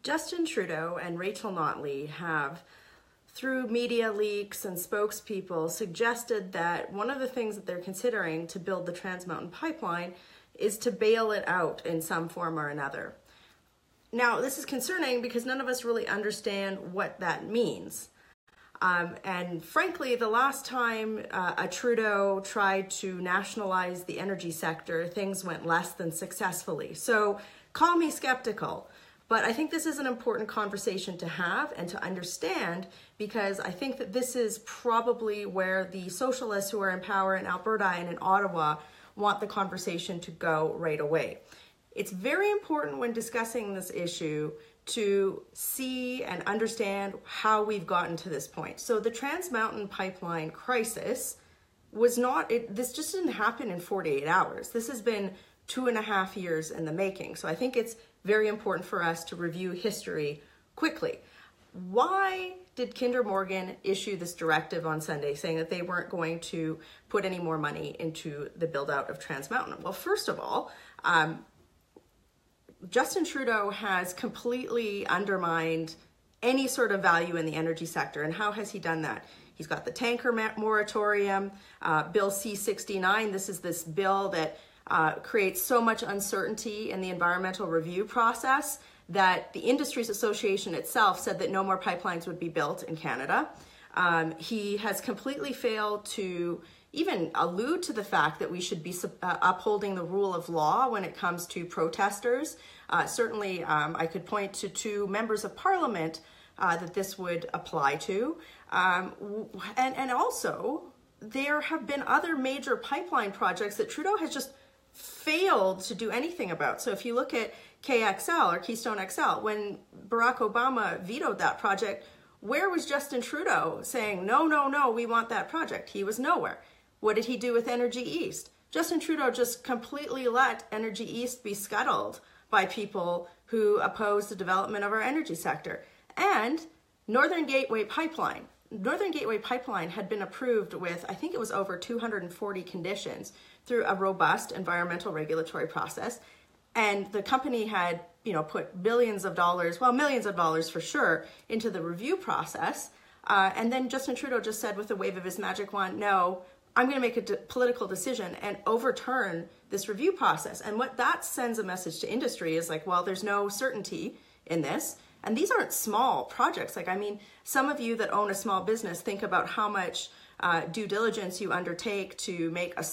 Justin Trudeau and Rachel Notley have, through media leaks and spokespeople, suggested that one of the things that they're considering to build the Trans Mountain Pipeline is to bail it out in some form or another. Now, this is concerning because none of us really understand what that means. And frankly, the last time a Trudeau tried to nationalize the energy sector, things went less than successfully. So call me skeptical, but I think this is an important conversation to have and to understand, because I think that this is probably where the socialists who are in power in Alberta and in Ottawa want the conversation to go right away. It's very important when discussing this issue to see and understand how we've gotten to this point. So the Trans Mountain Pipeline crisis was not, this just didn't happen in 48 hours. This has been 2.5 years in the making. So I think it's very important for us to review history quickly. Why did Kinder Morgan issue this directive on Sunday saying that they weren't going to put any more money into the build out of Trans Mountain? Well, first of all, Justin Trudeau has completely undermined any sort of value in the energy sector. And how has he done that? He's got the tanker moratorium, Bill C-69. This is this bill that creates so much uncertainty in the environmental review process that the Industries Association itself said that no more pipelines would be built in Canada. He has completely failed to even allude to the fact that we should be upholding the rule of law when it comes to protesters. Certainly, I could point to 2 members of parliament that this would apply to. And also, there have been other major pipeline projects that Trudeau has just failed to do anything about. So if you look at KXL or Keystone XL, when Barack Obama vetoed that project, where was Justin Trudeau saying, no, no, no, we want that project? He was nowhere. What did he do with Energy East? Justin Trudeau just completely let Energy East be scuttled by people who oppose the development of our energy sector. And Northern Gateway Pipeline. Northern Gateway Pipeline had been approved with, I think it was over 240 conditions through a robust environmental regulatory process. And the company had, put billions of dollars, well, millions of dollars for sure, into the review process. And then Justin Trudeau just said with a wave of his magic wand, no, I'm going to make a political decision and overturn this review process. And what that sends a message to industry is like, well, there's no certainty in this. And these aren't small projects. Some of you that own a small business think about how much due diligence you undertake to make a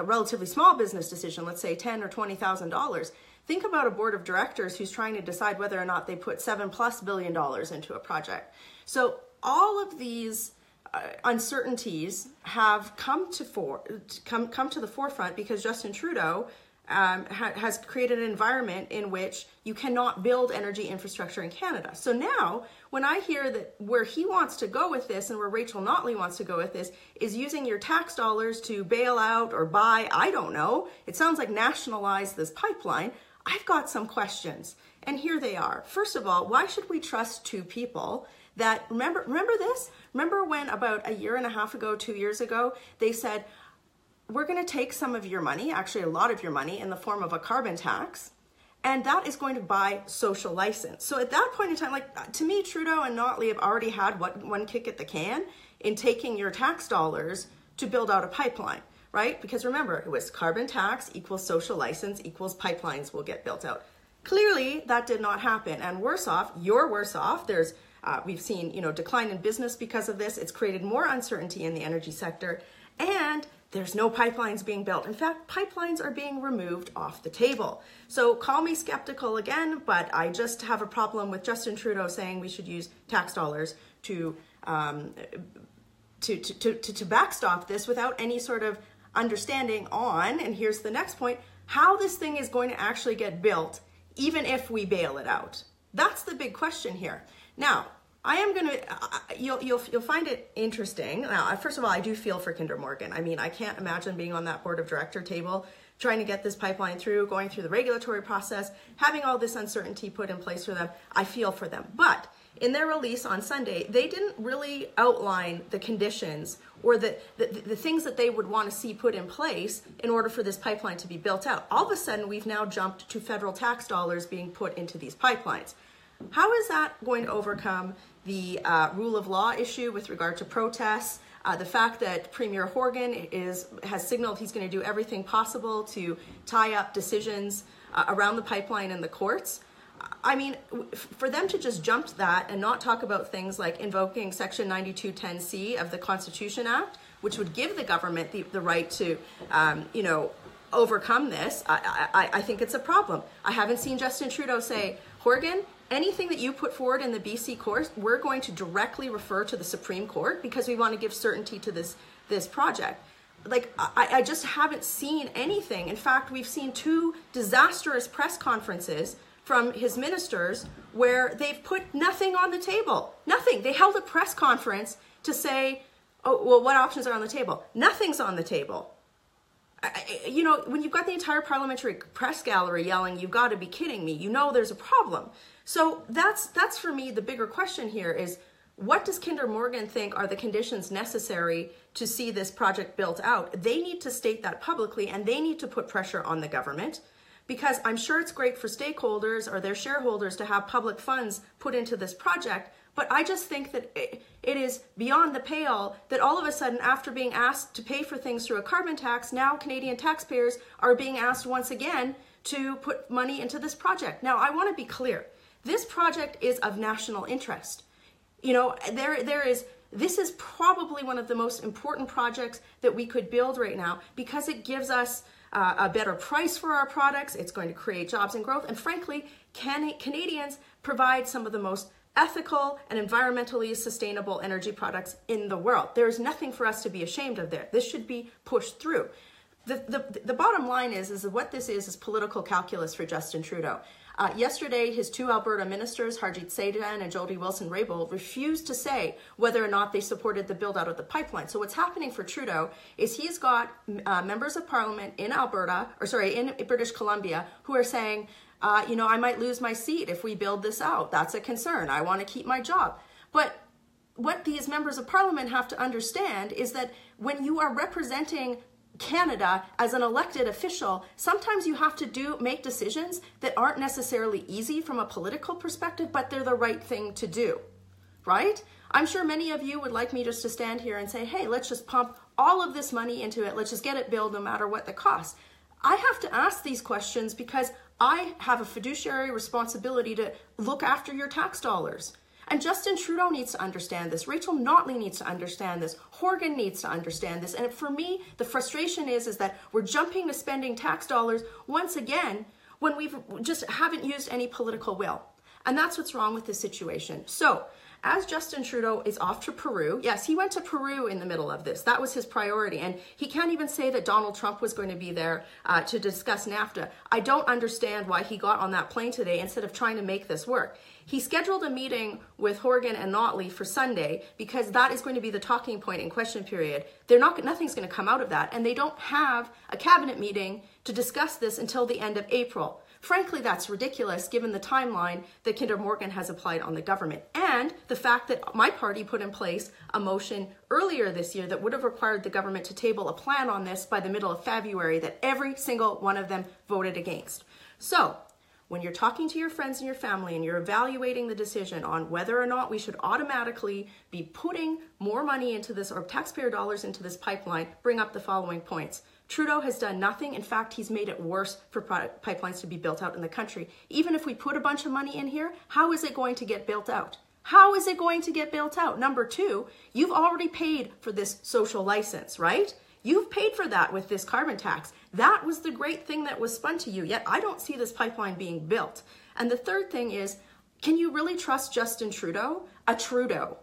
relatively small business decision, let's say $10,000 or $20,000. Think about a board of directors who's trying to decide whether or not they put $7+ billion into a project. So all of these uncertainties have come to the forefront because Justin Trudeau has created an environment in which you cannot build energy infrastructure in Canada. So now, when I hear that where he wants to go with this and where Rachel Notley wants to go with this is using your tax dollars to bail out or buy, I don't know, it sounds like nationalize this pipeline, I've got some questions. And here they are. First of all, why should we trust 2 people that, remember this? Remember when about 1.5 years ago, 2 years ago, they said, we're going to take some of your money, actually a lot of your money, in the form of a carbon tax, and that is going to buy social license. So at that point in time, to me, Trudeau and Notley have already had one kick at the can in taking your tax dollars to build out a pipeline, right? Because remember, it was carbon tax equals social license equals pipelines will get built out. Clearly, that did not happen, and worse off, you're worse off. We've seen, decline in business because of this. It's created more uncertainty in the energy sector, and there's no pipelines being built. In fact, pipelines are being removed off the table. So call me skeptical again, but I just have a problem with Justin Trudeau saying we should use tax dollars to backstop this without any sort of understanding on, and here's the next point, how this thing is going to actually get built, even if we bail it out. That's the big question here. Now, I am going to, you'll find it interesting. Now, first of all, I do feel for Kinder Morgan. I can't imagine being on that board of director table, trying to get this pipeline through, going through the regulatory process, having all this uncertainty put in place for them. I feel for them. But in their release on Sunday, they didn't really outline the conditions or the things that they would want to see put in place in order for this pipeline to be built out. All of a sudden, we've now jumped to federal tax dollars being put into these pipelines. How is that going to overcome the rule of law issue with regard to protests? The fact that Premier Horgan has signaled he's going to do everything possible to tie up decisions around the pipeline in the courts. I mean, for them to just jump to that and not talk about things like invoking Section 9210C of the Constitution Act, which would give the government the right to, overcome this, I think it's a problem. I haven't seen Justin Trudeau say, Horgan, anything that you put forward in the BC court, we're going to directly refer to the Supreme Court because we want to give certainty to this project. Like, I just haven't seen anything. In fact, we've seen 2 disastrous press conferences from his ministers where they've put nothing on the table. Nothing. They held a press conference to say, oh, well, what options are on the table? Nothing's on the table. When you've got the entire parliamentary press gallery yelling, you've got to be kidding me, there's a problem. So that's for me the bigger question here is, what does Kinder Morgan think are the conditions necessary to see this project built out? They need to state that publicly, and they need to put pressure on the government, because I'm sure it's great for stakeholders or their shareholders to have public funds put into this project. But I just think that it is beyond the pale that all of a sudden, after being asked to pay for things through a carbon tax, now Canadian taxpayers are being asked once again to put money into this project. Now, I want to be clear. This project is of national interest. This is probably one of the most important projects that we could build right now, because it gives us a better price for our products. It's going to create jobs and growth. And frankly, Canadians provide some of the most ethical and environmentally sustainable energy products in the world. There's nothing for us to be ashamed of there. This should be pushed through. The bottom line is what this is political calculus for Justin Trudeau. Yesterday, his 2 Alberta ministers, Harjit Sajjan and Jody Wilson-Raybould, refused to say whether or not they supported the build-out of the pipeline. So what's happening for Trudeau is he's got members of parliament in in British Columbia who are saying, I might lose my seat if we build this out. That's a concern. I want to keep my job. But what these members of parliament have to understand is that when you are representing Canada as an elected official, sometimes you have to make decisions that aren't necessarily easy from a political perspective, but they're the right thing to do, right? I'm sure many of you would like me just to stand here and say, hey, let's just pump all of this money into it. Let's just get it built no matter what the cost. I have to ask these questions because I have a fiduciary responsibility to look after your tax dollars. And Justin Trudeau needs to understand this. Rachel Notley needs to understand this. Horgan needs to understand this. And for me, the frustration is that we're jumping to spending tax dollars once again when we just haven't used any political will. And that's what's wrong with this situation. So, as Justin Trudeau is off to Peru, yes, he went to Peru in the middle of this. That was his priority. And he can't even say that Donald Trump was going to be there to discuss NAFTA. I don't understand why he got on that plane today instead of trying to make this work. He scheduled a meeting with Horgan and Notley for Sunday because that is going to be the talking point in question period. Nothing's going to come out of that. And they don't have a cabinet meeting to discuss this until the end of April. Frankly, that's ridiculous given the timeline that Kinder Morgan has applied on the government, and the fact that my party put in place a motion earlier this year that would have required the government to table a plan on this by the middle of February that every single one of them voted against. So, when you're talking to your friends and your family and you're evaluating the decision on whether or not we should automatically be putting more money into this or taxpayer dollars into this pipeline, bring up the following points. Trudeau has done nothing. In fact, he's made it worse for pipelines to be built out in the country. Even if we put a bunch of money in here, how is it going to get built out? How is it going to get built out? Number 2, you've already paid for this social license, right? You've paid for that with this carbon tax. That was the great thing that was spun to you, yet I don't see this pipeline being built. And the third thing is, can you really trust Justin Trudeau? A Trudeau,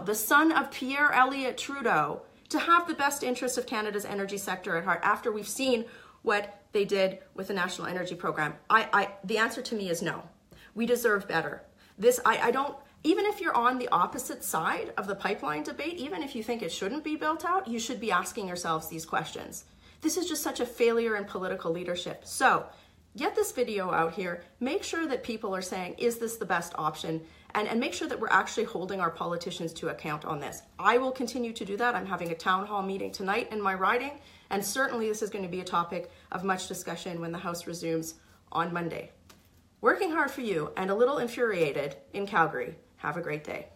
the son of Pierre Elliott Trudeau, to have the best interest of Canada's energy sector at heart after we've seen what they did with the National Energy Program? The answer to me is no. We deserve better. Even if you're on the opposite side of the pipeline debate, even if you think it shouldn't be built out, you should be asking yourselves these questions. This is just such a failure in political leadership. So get this video out here. Make sure that people are saying, is this the best option? And make sure that we're actually holding our politicians to account on this. I will continue to do that. I'm having a town hall meeting tonight in my riding, and certainly this is going to be a topic of much discussion when the House resumes on Monday. working hard for you and a little infuriated in Calgary. Have a great day.